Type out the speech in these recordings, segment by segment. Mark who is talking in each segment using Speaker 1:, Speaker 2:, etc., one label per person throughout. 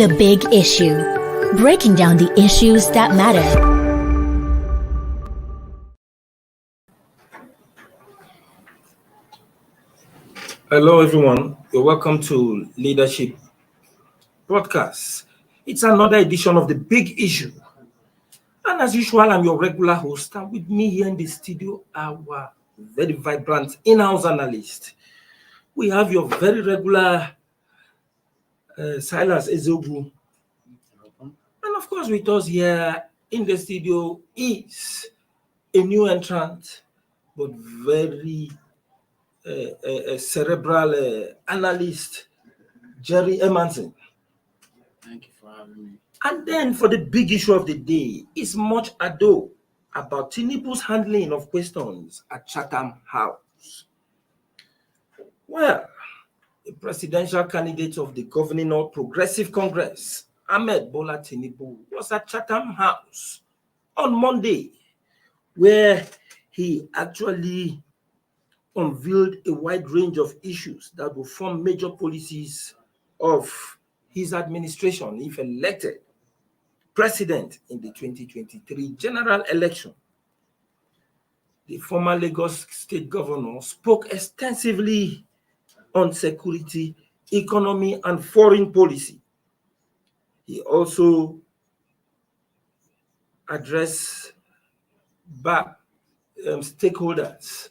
Speaker 1: The Big Issue, breaking down the issues that matter.
Speaker 2: Hello, everyone. You're welcome to Leadership Podcast. It's another edition of The Big Issue. And as usual, I'm your regular host. And with me here in the studio, our very vibrant in-house analyst. We have your very regular Silas Ezogu. And of course, with us here in the studio is a new entrant, but very cerebral analyst, Jerry Emanson.
Speaker 3: Thank you for having me.
Speaker 2: And then for the big issue of the day is much ado about Tinubu's handling of questions at Chatham House. Well, the presidential candidate of the governing All Progressive Congress, Ahmed Bola Tinubu, was at Chatham House on Monday, where he actually unveiled a wide range of issues that will form major policies of his administration if elected president in the 2023 general election. The former Lagos state governor spoke extensively on security, economy, and foreign policy. He also addressed stakeholders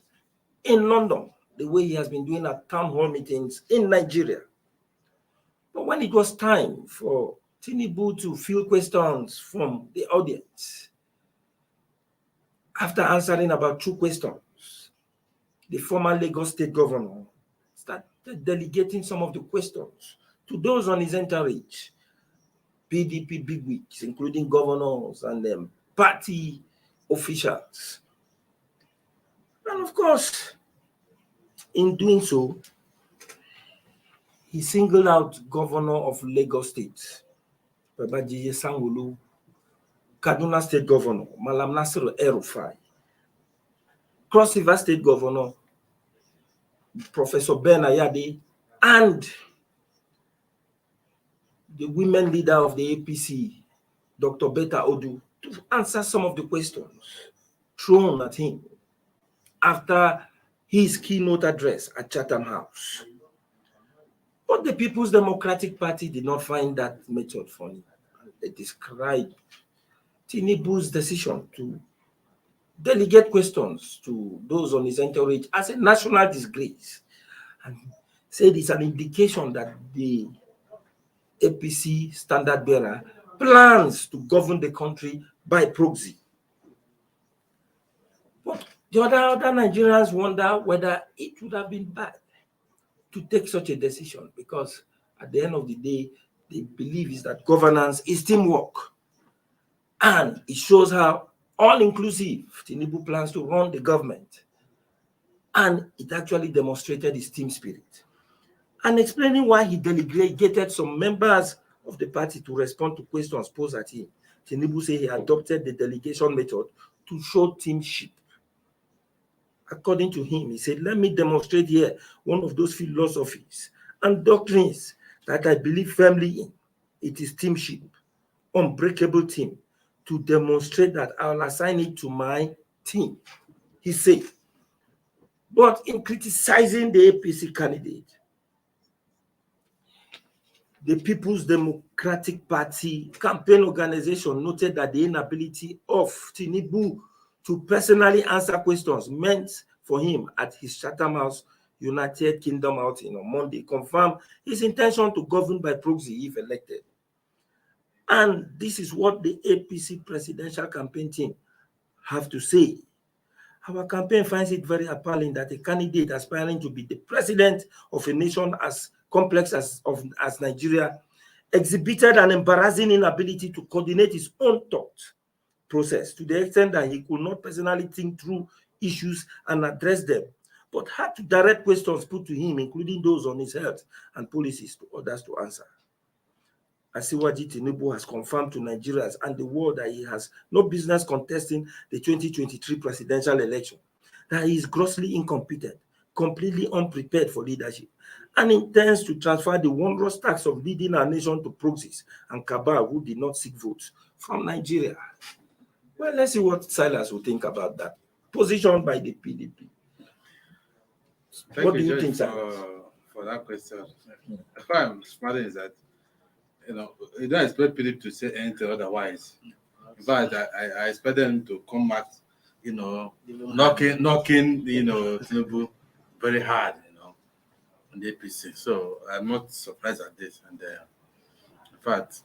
Speaker 2: in London, the way he has been doing at town hall meetings in Nigeria. But when it was time for Tinubu to field questions from the audience, after answering about 2 questions, the former Lagos state governor started delegating some of the questions to those on his entourage, PDP bigwigs, including governors and party officials. And of course, in doing so, he singled out Governor of Lagos State, Babajide Sanwo-Olu, Kaduna State Governor, Malam Nasiru El-Rufai, Cross River State Governor, Professor Ben Ayade, and the women leader of the APC, Dr. Betta Odu, to answer some of the questions thrown at him after his keynote address at Chatham House. But the People's Democratic Party did not find that method funny. They described Tinubu's decision to delegate questions to those on his entourage as a national disgrace, and said it's an indication that the APC standard bearer plans to govern the country by proxy. But the other Nigerians wonder whether it would have been bad to take such a decision, because at the end of the day, they believe is that governance is teamwork. And it shows how all-inclusive Tinubu plans to run the government. And it actually demonstrated his team spirit. And explaining why he delegated some members of the party to respond to questions posed at him, Tinubu said he adopted the delegation method to show teamship. According to him, he said, let me demonstrate here one of those philosophies and doctrines that I believe firmly in. It is teamship, unbreakable team, to demonstrate that I'll assign it to my team, he said. But in criticizing the APC candidate, the People's Democratic Party campaign organization noted that the inability of Tinubu to personally answer questions meant for him at his Chatham House United Kingdom outing on Monday confirmed his intention to govern by proxy if elected. And this is what the APC presidential campaign team have to say. Our campaign finds it very appalling that a candidate aspiring to be the president of a nation as complex as Nigeria exhibited an embarrassing inability to coordinate his own thought process to the extent that he could not personally think through issues and address them, but had to direct questions put to him, including those on his health and policies, to others to answer. Asiwaju Tinubu has confirmed to Nigerians and the world that he has no business contesting the 2023 presidential election, that he is grossly incompetent, completely unprepared for leadership, and intends to transfer the wondrous task of leading our nation to proxies and cabal who did not seek votes from Nigeria. Well, let's see what Silas will think about that. Positioned by the PDP. What do you think, Silas?
Speaker 4: For that question? What I'm smiling is that, you don't expect PDP to say anything otherwise. In fact, I expect them to come back, knocking, Tinubu very hard, on the APC. So I'm not surprised at this. And in fact,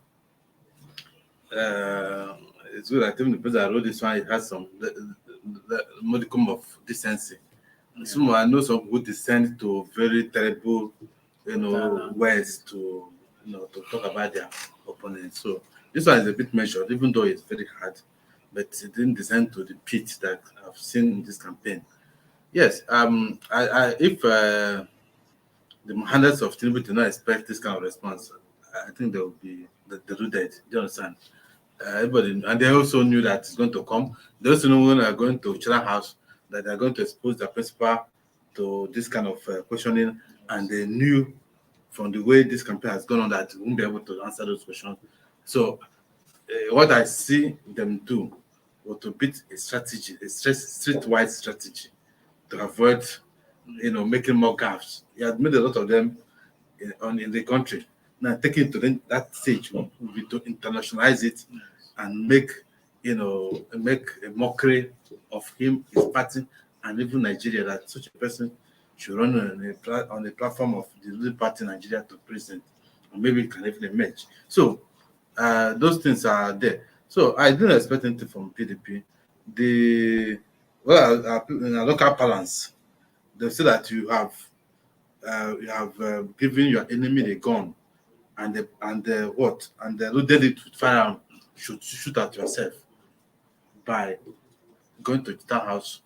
Speaker 4: it's good. I think the president wrote this one. It has some the modicum of decency. Some I know some who descend to very terrible, ways to talk about their opponents. So this one is a bit measured, even though it's very hard, but it didn't descend to the pit that I've seen in this campaign. Yes, if the handlers of Tinubu do not expect this kind of response, I think they will be they do that. Do you understand? Everybody, and they also knew that it's going to come. They also know when they are going to Chatham House that they are going to expose the principal to this kind of questioning, and they knew from the way this campaign has gone on that they won't be able to answer those questions. So, what I see them do was to beat a strategy, a street-wide strategy, to avoid, making more gaffes. He had made a lot of them in the country. Now, taking it to that stage will be to internationalize it and make a mockery of him, his party, and even Nigeria, that such a person should run on the platform of the ruling party in Nigeria to president, or maybe it can even emerge. So those things are there. So I didn't expect anything from PDP. In a local balance, they say that you have given your enemy a gun, and loaded it with firearm, shoot at yourself by going to the house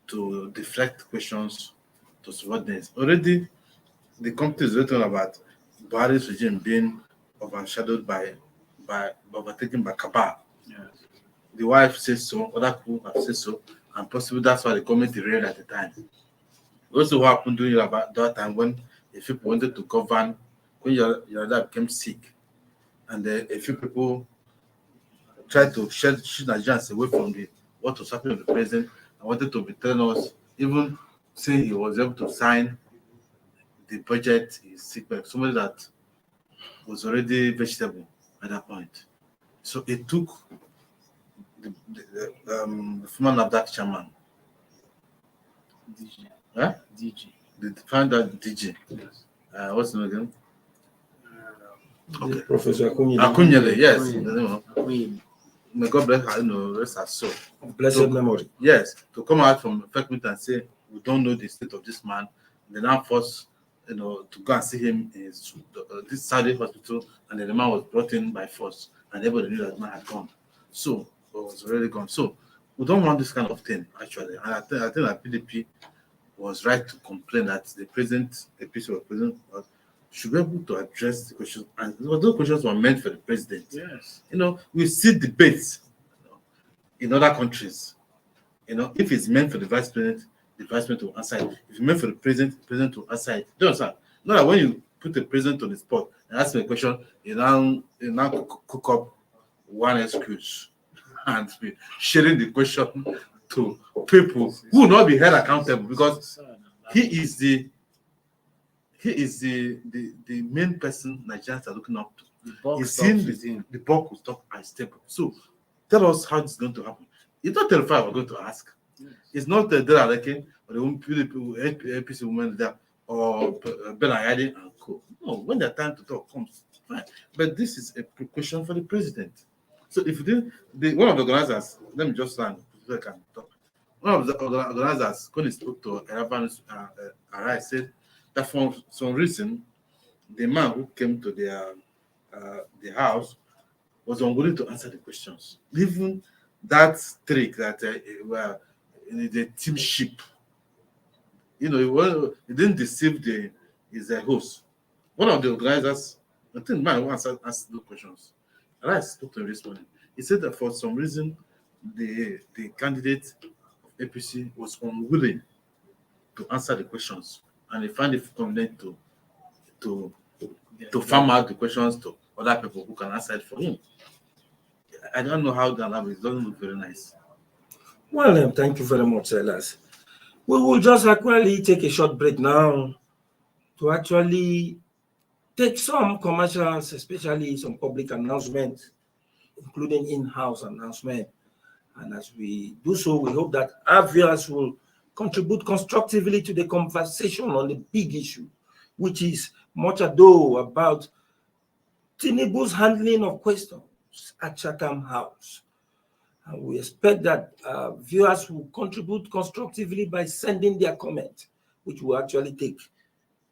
Speaker 4: to deflect questions to subordinates. Already, the company is written about Buhari's regime being overshadowed overtaken by cabal.
Speaker 3: Yes.
Speaker 4: The wife says so, other people have said so, and possibly that's why the government derailed at the time. Also, what happened during about that time when a few people wanted to govern, when your dad became sick, and a few people tried to shoot Nigerians away from what was happening with the president, and wanted to betray us, even saying he was able to sign the budget, his sick bag, somebody that was already vegetable at that point. So it took the former NAFDAC chairman,
Speaker 3: DG.
Speaker 4: huh?
Speaker 3: DG.
Speaker 4: The founder DG.
Speaker 3: Yes.
Speaker 4: What's the name again? Okay.
Speaker 2: Professor Akunyele.
Speaker 4: Akunyele, yes.
Speaker 3: Akunyele.
Speaker 4: May God bless her, rest her soul.
Speaker 2: Blessed memory.
Speaker 4: Yes, to come out from fake meet and say we don't know the state of this man, they now force to go and see him in this Saudi hospital, and then the man was brought in by force, and everybody knew that man had gone. So was already gone. So we don't want this kind of thing actually, and I think that PDP was right to complain that the president, the peaceful president, should be able to address the questions, and those questions were meant for the president.
Speaker 3: Yes.
Speaker 4: We see debates in other countries. If it's meant for the vice president will answer it. If it's meant for the president will answer it. Do you understand? Not that when you put the president on the spot and ask him a question, you now cook up one excuse and be sharing the question to people who will not be held accountable, because he is the main person Nigerians are looking up to. He's seen the bulk will stop and stable. So tell us how it's going to happen. It's not terrified we're going to ask. Yes. It's not the Deraleke or the APC women there or Belayadi and co. No, when the time to talk comes, fine. But this is a question for the president. So if you did, one of the organizers, let me just stand so I can talk. One of the organizers, when he spoke to Araban Arai, said that for some reason, the man who came to the house was unwilling to answer the questions. Even that trick that the teamship, he didn't deceive his host. One of the organizers, I think the man who asked those questions, and I spoke to him this morning. He said that for some reason, the candidate of APC was unwilling to answer the questions, and he found it convenient to to farm out the questions to other people who can answer it for him. I don't know how that happens. It doesn't look very nice.
Speaker 2: Well, thank you very much, Silas. We will just actually take a short break now to actually take some commercials, especially some public announcements, including in-house announcement. And as we do so, we hope that our viewers will contribute constructively to the conversation on the big issue, which is much ado about Tinubu's handling of questions at Chatham House. And we expect that viewers will contribute constructively by sending their comments, which will actually take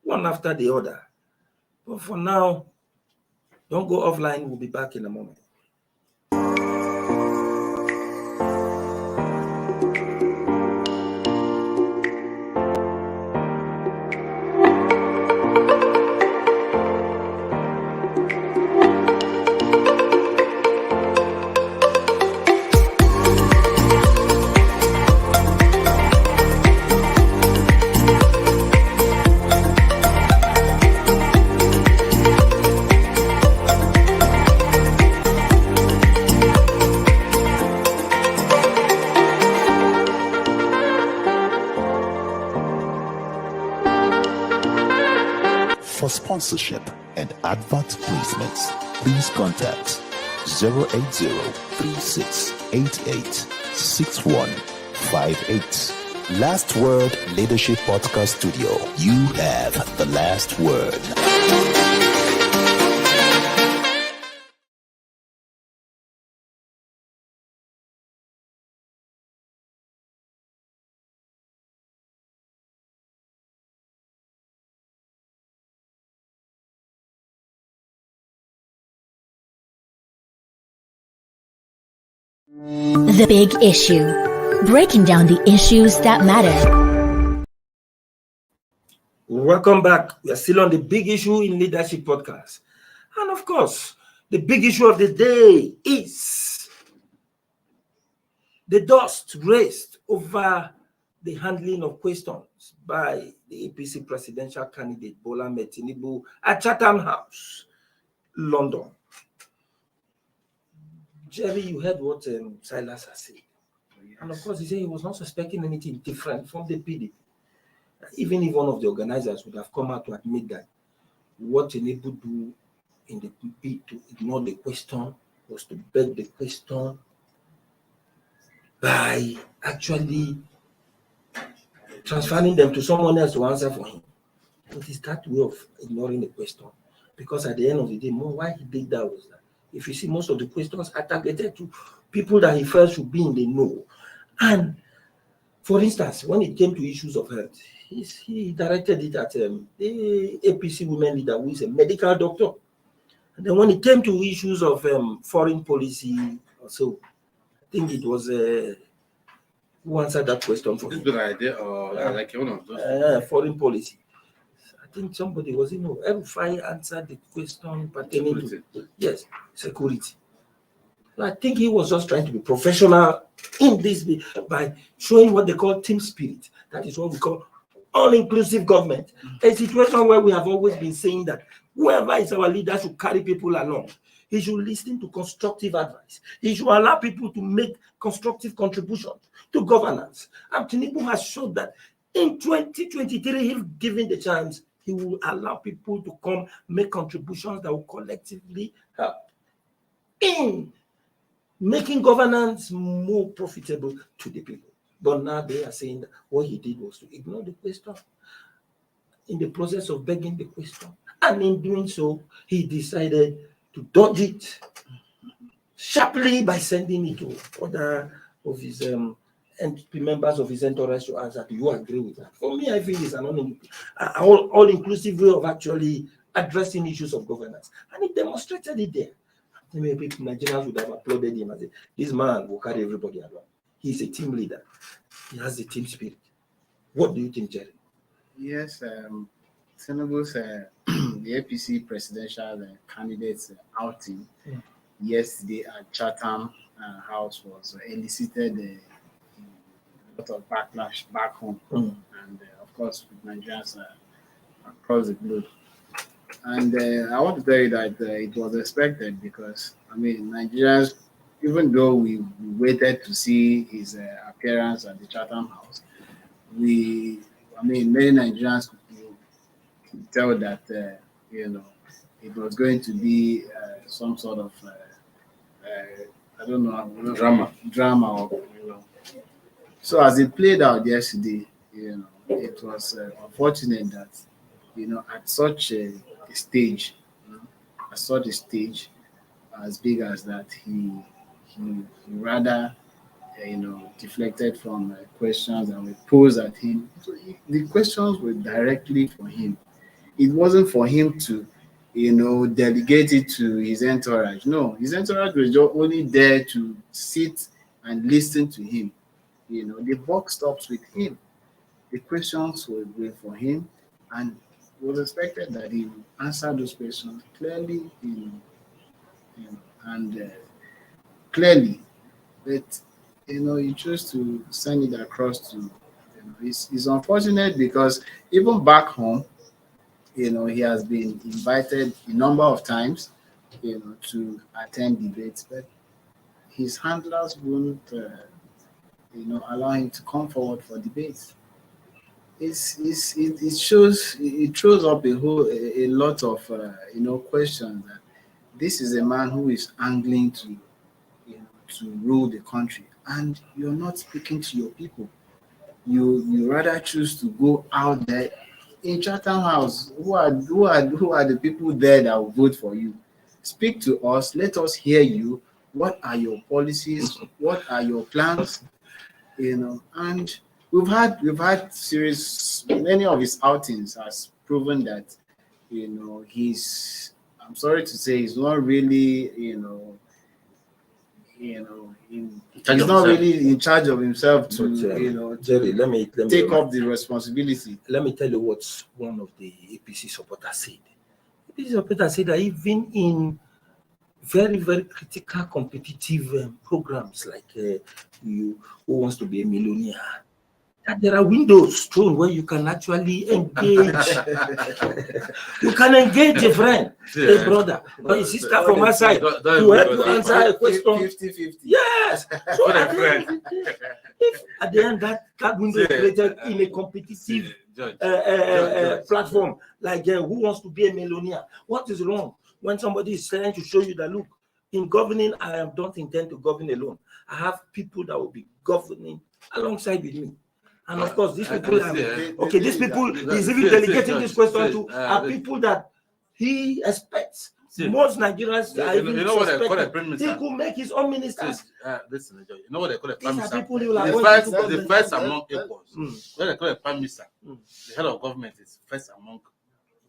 Speaker 2: one after the other. But for now, don't go offline. We'll be back in a moment.
Speaker 5: For sponsorship and advert placements, please contact 080-3688-6158. Last Word Leadership Podcast Studio. You have the last word.
Speaker 1: The Big Issue. Breaking down the issues that matter.
Speaker 2: Welcome back. We are still on the Big Issue in Leadership Podcast. And of course, the big issue of the day is the dust raised over the handling of questions by the APC presidential candidate Bola Ahmed Tinubu at Chatham House, London. Jerry, you heard what Silas has said. And of course, he said he was not suspecting anything different from the PDP. Even if one of the organizers would have come out to admit that what Tinubu do in the bid to ignore the question was to beg the question by actually transferring them to someone else to answer for him. It is that way of ignoring the question. Because at the end of the day, why he did that was that if you see most of the questions are targeted to people that he felt should be in the know. And for instance, when it came to issues of health, he directed it at the APC women leader who is a medical doctor. And then when it came to issues of foreign policy, so I think it was who answered that question for
Speaker 4: This
Speaker 2: him?
Speaker 4: good idea, or like one of those?
Speaker 2: Foreign policy. I think somebody was, El-Rufai answered the question pertaining to, yes, security. I think he was just trying to be professional in this by showing what they call team spirit. That is what we call all-inclusive government. A situation where we have always been saying that whoever is our leader should carry people along. He should listen to constructive advice. He should allow people to make constructive contributions to governance. And Tinubu has shown that in 2023, if given the chance, he will allow people to come make contributions that will collectively help in making governance more profitable to the people. But now they are saying that what he did was to ignore the question in the process of begging the question. And in doing so, he decided to dodge it sharply by sending it to other of his members of his entourage to answer. Do you agree with that? For me, I feel it's an all-inclusive way of actually addressing issues of governance. And he demonstrated it there. Maybe Nigerians would have applauded him and said, this man will carry everybody along. He's a team leader. He has the team spirit. What do you think, Jerry?
Speaker 3: Yes, Tinubu's the APC presidential candidates outing yesterday at Chatham House was elicited a lot of backlash back home, and of course with Nigerians across the globe. And I want to tell you that it was expected because, I mean, Nigerians, even though we waited to see his appearance at the Chatham House, many Nigerians could tell that, it was going to be some sort of, I don't know, drama or, So as it played out yesterday, it was unfortunate that, at such a stage, as big as that, he rather, deflected from questions that were posed at him. So the questions were directly for him. It wasn't for him to, delegate it to his entourage. No, his entourage was just only there to sit and listen to him. The buck stops with him. The questions were for him, and it was expected that he would answer those questions clearly, and clearly. But he chose to send it across to. It's unfortunate because even back home, he has been invited a number of times, to attend debates, but his handlers wouldn't, allow him to come forward for debates. It throws up a lot of questions that this is a man who is angling to rule the country, and you're not speaking to your people. You rather choose to go out there in Chatham House. Who are the people there that will vote for you? Speak to us. Let us hear you. What are your policies? What are your plans? And we've had series. Many of his outings has proven that he's. I'm sorry to say, he's not really he's not really in charge of himself to
Speaker 2: Jerry, let me
Speaker 3: take up the responsibility.
Speaker 2: Let me tell you what one of the APC supporters said. APC supporters said that even in very, very critical competitive programs like Who Wants to Be a Millionaire, that there are windows thrown where you can actually engage. You can engage a friend, a brother, or a sister from outside to help you answer a question.
Speaker 3: 50-50.
Speaker 2: Yes. So if at the end that window is created in a competitive platform like Who Wants to Be a Millionaire, what is wrong when somebody is trying to show you that, look, in governing, I don't intend to govern alone. I have people that will be governing alongside with me. And of course, these people these people he's even delegating this question to are people that he expects. Most Nigerians are even
Speaker 4: what they call a prime
Speaker 2: he
Speaker 4: minister?
Speaker 2: could make his own ministers.
Speaker 4: Listen, you know what they call a prime
Speaker 2: These are
Speaker 4: minister?
Speaker 2: people who are
Speaker 4: The first among equals. What they call a prime minister, the head of government is first among.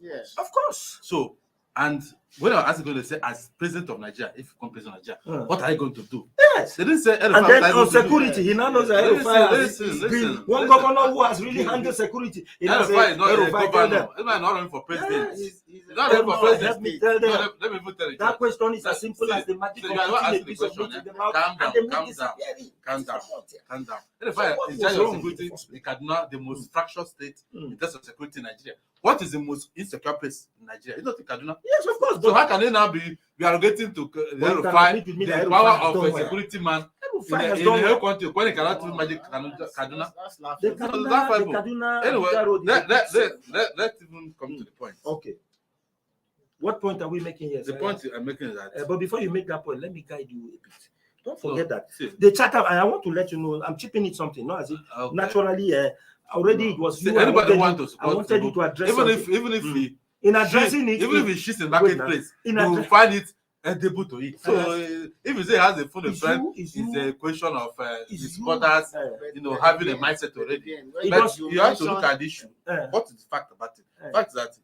Speaker 3: Yes.
Speaker 2: Of course.
Speaker 4: So, and when I was asking, they say, as president of Nigeria, if you come president of Nigeria, what are you going to do?
Speaker 2: Yes.
Speaker 4: They didn't say.
Speaker 2: And then on security, he now knows that
Speaker 4: listen.
Speaker 2: One governor who has really handled security. He now says,
Speaker 4: not running for president.
Speaker 2: Yes.
Speaker 4: He's not running for president.
Speaker 2: Let me tell them.
Speaker 4: Let me even tell you.
Speaker 2: That question is as simple as the magic of putting a piece of meat in the mouth and the meat disappearing.
Speaker 4: Calm down. In charge of security in Kaduna, the most fractured state in terms of security in Nigeria. What is the most insecure place in Nigeria? It's not in Kaduna.
Speaker 2: Yes, of course.
Speaker 4: So how can they now be arrogating to the power of a security man in the whole country when they cannot do magic Kaduna?
Speaker 2: The Kaduna
Speaker 4: Anyway, let's even come to the point.
Speaker 2: Okay. What point are we making here?
Speaker 4: The point I'm making is that.
Speaker 2: But before you make that point, let me guide you a bit. Don't forget that the Chatham, and I want to let you know, I'm chipping it something, not as if naturally already it was you.
Speaker 4: Anybody want to support?
Speaker 2: I wanted you to address
Speaker 4: even if he
Speaker 2: in addressing it,
Speaker 4: even if he shits in marketplace, you will find it edible to eat. So if you say he has a phone friend, it's a question of his supporters, having a mindset already. But you have to look at the issue. What is the fact about it? The fact is that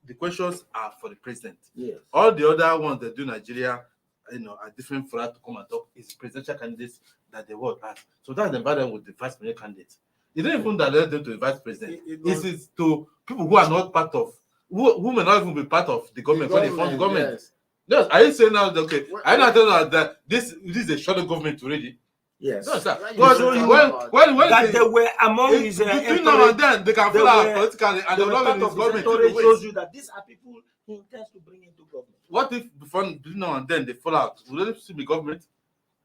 Speaker 4: the questions are for the president.
Speaker 2: Yes.
Speaker 4: All the other ones that do Nigeria, are different for that to come and talk. It's presidential candidates that the world has. So that's the environment with the vice president candidate. It didn't even direct them to the vice president. It is to people who are not part of, who may not even be part of the government when they form the government. Yes. Are you saying now that, okay, are you not telling us that this is a shadow government already?
Speaker 2: Yes.
Speaker 4: No, sir.
Speaker 3: When
Speaker 4: Because
Speaker 3: you
Speaker 4: when
Speaker 2: That they were among his
Speaker 4: between now and then, they can fall out politically and
Speaker 2: they
Speaker 4: they're
Speaker 2: were
Speaker 4: not
Speaker 2: part
Speaker 4: in his
Speaker 2: of his
Speaker 4: government.
Speaker 2: entourage shows you that these are people he intends to bring into government.
Speaker 4: What if between now and then they fall out? Will they still be government?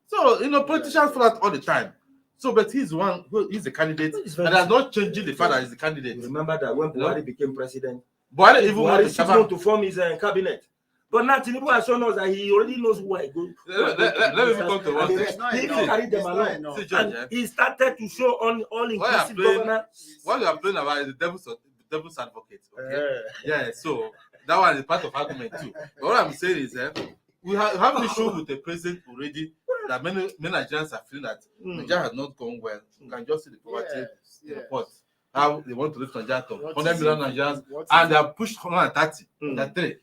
Speaker 4: So, politicians fall out all the time. So, but he's the candidate, and that's not changing the fact that he's the candidate.
Speaker 2: You remember that when Buhari became president,
Speaker 4: Buhari even wanted
Speaker 2: to form his cabinet. But now Tinubu has shown us that he already knows who I go.
Speaker 4: Let me come to one thing.
Speaker 2: He even carried them along. And he started to show on all-inclusive governance.
Speaker 4: What you are playing about is the devil's advocate. Okay? Yeah, so that one is part of argument too. But what I'm saying is we have an issue with the president already that many Nigerians are feeling that Nigeria has not gone well. You can just see the poverty report. How they want to lift Nigeria to 100 million Nigerians and they have pushed 130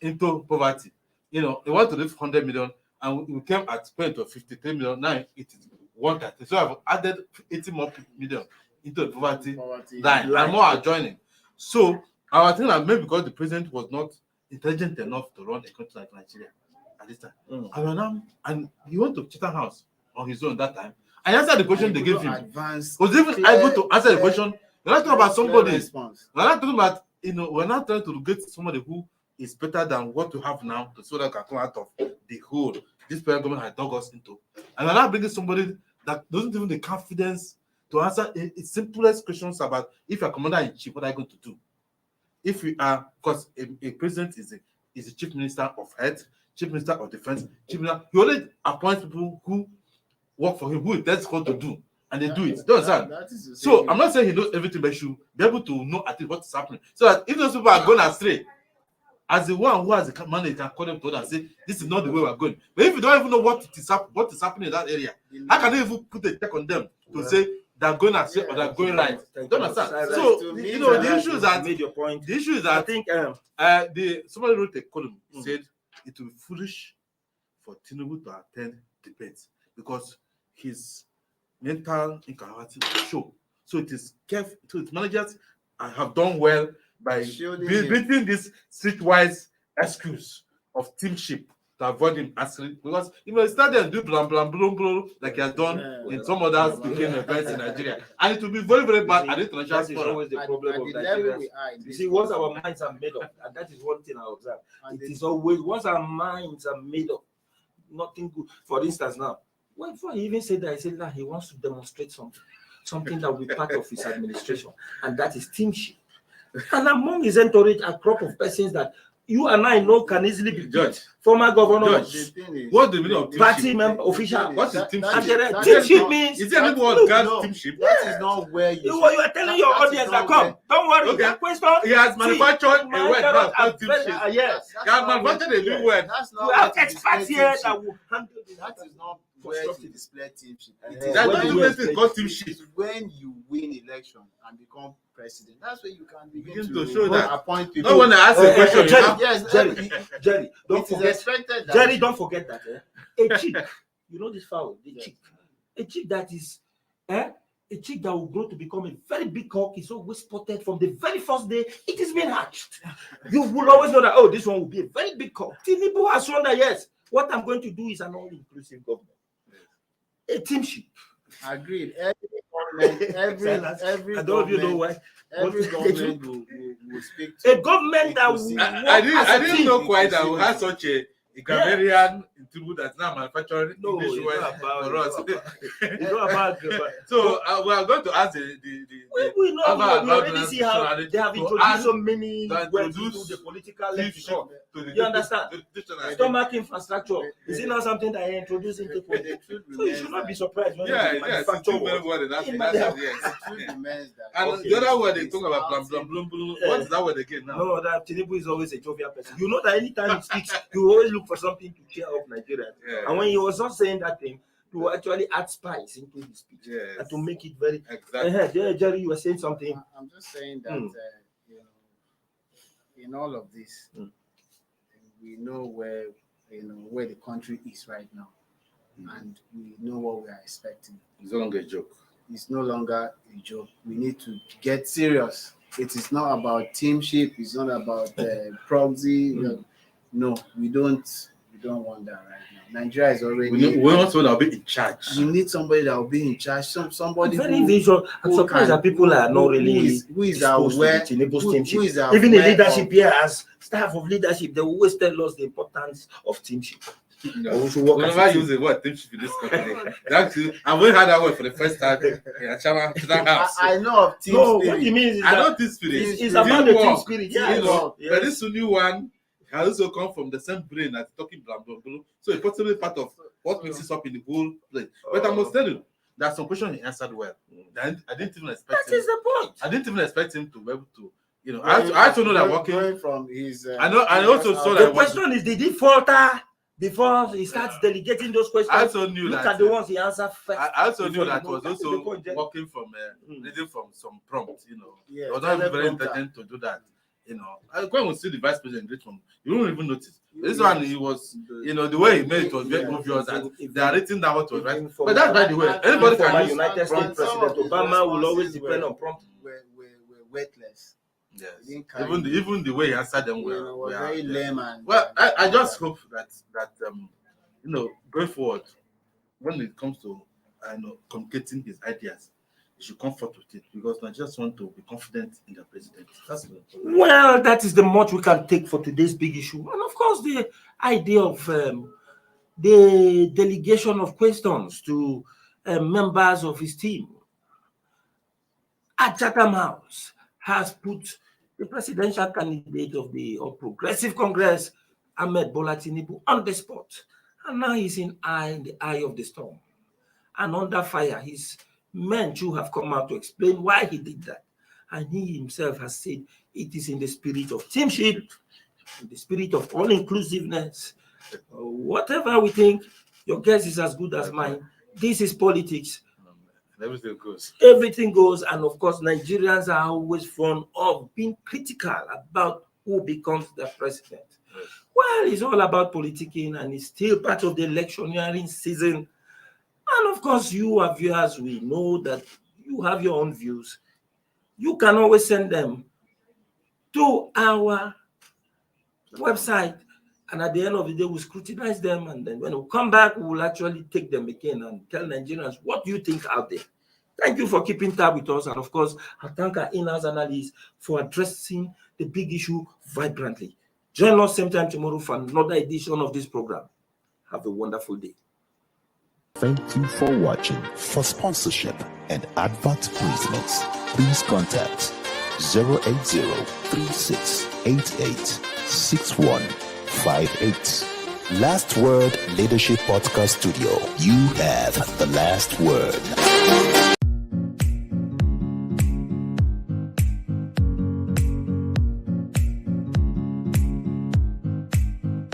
Speaker 4: into poverty. They want to lift 100 million and we came at point of 53 million. Now it is 130. So I've added 80 more million into the poverty line and more are joining. So I think that maybe because the president was not intelligent enough to run a country like Nigeria at this time. And he went to Chatham House on his own that time. And answered the question they gave him. Was even able to answer the question. We're not talking about somebody. We're not talking about, we're not trying to get somebody who is better than what we have now so that can come out of the hole this present government has dug us into. And we're not bringing somebody that doesn't even the confidence to answer its simplest questions about if you're commander-in-chief, what are you going to do? If we are, because a president is a chief minister of health, chief minister of defense, chief minister, he only appoints people who work for him, who he tells what to do, and they do it. You understand? So I'm not saying he knows everything, but he should be able to know at least what is happening. So that if those people are going astray, as the one who has the money, he can call them to and say, this is not the way we're going. But if you don't even know what is happening in that area, how can you even put a check on them to say they're going astray or they're going right? Don't understand. So the issue is that
Speaker 2: made your point.
Speaker 4: The issue is that
Speaker 2: I think
Speaker 4: somebody wrote a column said it will be foolish for Tinubu to attend debates because his mental incapacity will show. So it is careful. So its managers have done well by beating this streetwise excuse of teamship to avoid him asking, because he may start there and do blah blah blah blah like he has done in some other speaking events in Nigeria, and it will be very very bad at international
Speaker 2: that is always the problem of Nigeria. You see, once our minds are made up, and that is one thing I observe. It is always once our minds are made up, nothing good. For instance, now, before he even said that, he said that he wants to demonstrate something that will be part of his administration, and that is teamship. And among his entourage, a crop of persons that you and I know can easily be judged. Former governors,
Speaker 4: what the meaning of
Speaker 2: party member, official.
Speaker 4: What is teamship?
Speaker 2: Teamship means
Speaker 4: is there anyone guard teamship?
Speaker 3: That is not where you
Speaker 2: are telling your audience that come. Don't worry.
Speaker 4: Okay.
Speaker 2: That question.
Speaker 4: He has manufactured a word now called teamship.
Speaker 2: Yes.
Speaker 4: He has manufactured a new word.
Speaker 2: We have experts here that will handle it.
Speaker 3: That is not where to display teamship.
Speaker 4: That's not the best thing called teamship.
Speaker 3: When you win election and become president, that's where you can begin
Speaker 4: to show that
Speaker 3: appoint people.
Speaker 4: No one ask a question.
Speaker 2: Jerry, don't forget. Jerry, don't forget that. A chick, you know this fowl, the chick. A chick that is, a chick that will grow to become a very big cock is always spotted from the very first day it is being hatched. You will always know that, this one will be a very big cock. Tinubu has shown that, yes, what I'm going to do is an all-inclusive government. A teamship.
Speaker 3: Agreed. Every
Speaker 2: I don't even know why.
Speaker 3: Every government will speak to
Speaker 2: a government that will.
Speaker 4: I didn't know quite that we had such a grammarian Tinubu that's now manufacturing English words for us.
Speaker 2: It's not about.
Speaker 4: So we are going to ask
Speaker 2: we already see how they have introduced so many words into the political lexicon. You understand? Stomach infrastructure. Is it not something that they introduced into politics? So you should not be surprised when they manufacture words.
Speaker 4: And the other word they talk about blam blam blam. What is that word again now?
Speaker 2: No, that Tinubu is always a jovial person. You know that anytime he speaks, you always look for something to cheer up Nigeria. And when he was not saying that thing, to actually add spice into his speech and to make it very
Speaker 4: exactly.
Speaker 2: Jerry, you were saying something.
Speaker 3: I'm just saying that in all of this, we know where the country is right now, and we know what we are expecting.
Speaker 4: It's no longer a joke.
Speaker 3: It's no longer a joke. We need to get serious. It is not about teamship. It's not about proxy. No, we don't don't want that right now. Nigeria is already.
Speaker 4: We want someone that will be in charge.
Speaker 3: You need somebody that will be in charge. Somebody
Speaker 2: very visual. I'm surprised that people are not really
Speaker 3: who is
Speaker 2: exposed
Speaker 3: aware.
Speaker 2: to the Tinubu's
Speaker 3: Who
Speaker 2: teamship.
Speaker 3: is aware
Speaker 2: Even the leadership
Speaker 3: of-
Speaker 2: here, as staff of leadership, they always tell us the importance of teamship.
Speaker 4: No.
Speaker 2: We should work
Speaker 4: We
Speaker 2: as a
Speaker 4: never
Speaker 2: team.
Speaker 4: use the word teamship in this country. Actually, I've only heard that word for the first time in Chatham House.
Speaker 3: I know of team
Speaker 2: No,
Speaker 3: spirit.
Speaker 2: what he means is
Speaker 4: I know
Speaker 2: that
Speaker 4: team spirit.
Speaker 2: it's about the team
Speaker 4: Teamwork.
Speaker 2: spirit.
Speaker 4: You
Speaker 2: Yeah,
Speaker 4: know,
Speaker 2: yes.
Speaker 4: but this new one has also come from the same brain as talking blah blah blah. So it's possibly part of what mixes up in the whole place. But I must tell you, there are some questions he answered well. I didn't even expect
Speaker 2: That is the point.
Speaker 4: I didn't even expect him to be able to, you know. I also know that working.
Speaker 3: Going from his.
Speaker 4: I know. I also saw
Speaker 2: The
Speaker 4: that.
Speaker 2: question is, did he falter before he starts delegating those questions?
Speaker 4: I also knew
Speaker 2: Look
Speaker 4: that.
Speaker 2: at the ones he answered first.
Speaker 4: I also knew
Speaker 2: before
Speaker 4: that
Speaker 2: he
Speaker 4: was
Speaker 2: goes. That is the
Speaker 4: also
Speaker 2: point, Jen.
Speaker 4: working from reading from some prompt. You know,
Speaker 3: Yeah,
Speaker 4: it was not even very
Speaker 3: teleprompter.
Speaker 4: intelligent to do that. You know, when we see the vice president read from, you don't even notice. This one, he was, you know, the way he made it was very obvious that they are written down what was right. But that's by the way, anybody
Speaker 2: Former
Speaker 4: can use.
Speaker 2: United States President Obama will always depend on prompt.
Speaker 3: Were weightless.
Speaker 4: Yes.
Speaker 3: Didn't carry
Speaker 4: Even the way he answered them
Speaker 3: You know,
Speaker 4: were
Speaker 3: was very lame and.
Speaker 4: well. I just hope that you know, going forward, when it comes to communicating his ideas, he should comfort with it, because I just want to be confident in the president. That's the
Speaker 2: Well, that is the much we can take for today's big issue. And of course, the idea of the delegation of questions to members of his team at Chatham House has put the presidential candidate of the Progressive Congress, Ahmed Bola Tinubu, on the spot. And now he's in the eye of the storm and under fire. His men too have come out to explain why he did that. And he himself has said it is in the spirit of teamship, in the spirit of all-inclusiveness. Whatever we think, your guess is as good as mine. This is politics.
Speaker 4: everything goes.
Speaker 2: Everything goes, and of course, Nigerians are always fond of being critical about who becomes the president.
Speaker 4: Yes.
Speaker 2: Well, it's all about politicking, and it's still part of the electioneering season. And of course, you are viewers, we know that you have your own views. You can always send them to our website, and at the end of the day, we'll scrutinize them, and then when we come back, we will actually take them again and tell Nigerians what you think out there. Thank you for keeping tab with us, and of course, I thank our in-house analysts for addressing the big issue vibrantly. Join us same time tomorrow for another edition of this program. Have a wonderful day.
Speaker 5: Thank you for watching. For sponsorship and advert placements, please contact 080-3688-6158. Last Word Leadership Podcast Studio. You have the last word.